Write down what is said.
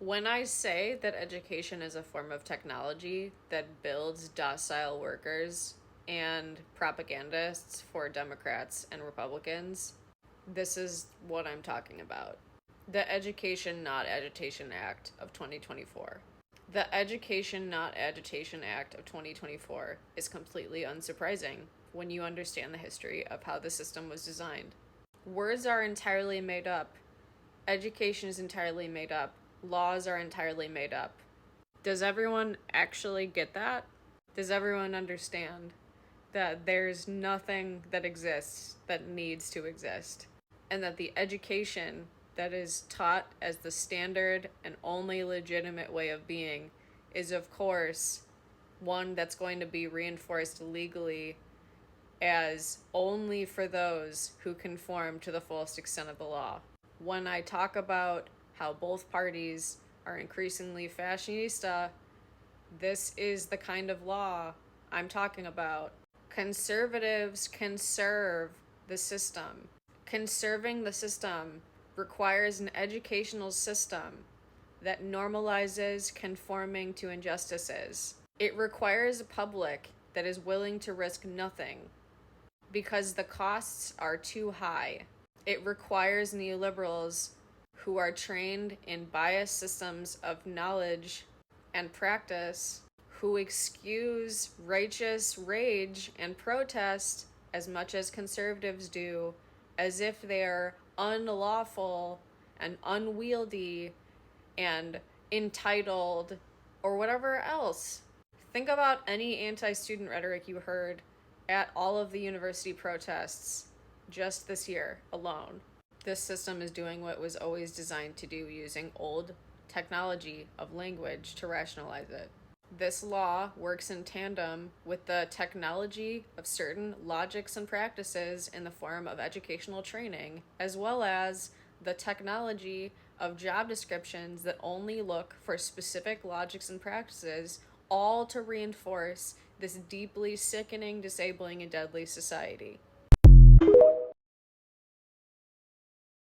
When I say that education is a form of technology that builds docile workers and propagandists for Democrats and Republicans, this is what I'm talking about. The Education Not Agitation Act of 2024. The Education Not Agitation Act of 2024 is completely unsurprising when you understand the history of how the system was designed. Words are entirely made up. Education is entirely made up. Laws are entirely made up. Does everyone actually get that? Does everyone understand that there's nothing that exists that needs to exist? And that the education that is taught as the standard and only legitimate way of being is, of course, one that's going to be reinforced legally as only for those who conform to the fullest extent of the law. When I talk about how both parties are increasingly fashionista, this is the kind of law I'm talking about. Conservatives conserve the system. Conserving the system requires an educational system that normalizes conforming to injustices. It requires a public that is willing to risk nothing because the costs are too high. It requires neoliberals who are trained in biased systems of knowledge and practice, who excuse righteous rage and protest as much as conservatives do, as if they're unlawful and unwieldy and entitled or whatever else. Think about any anti-student rhetoric you heard at all of the university protests just this year alone. This system is doing what it was always designed to do, using old technology of language to rationalize it. This law works in tandem with the technology of certain logics and practices in the form of educational training, as well as the technology of job descriptions that only look for specific logics and practices, all to reinforce this deeply sickening, disabling, and deadly society.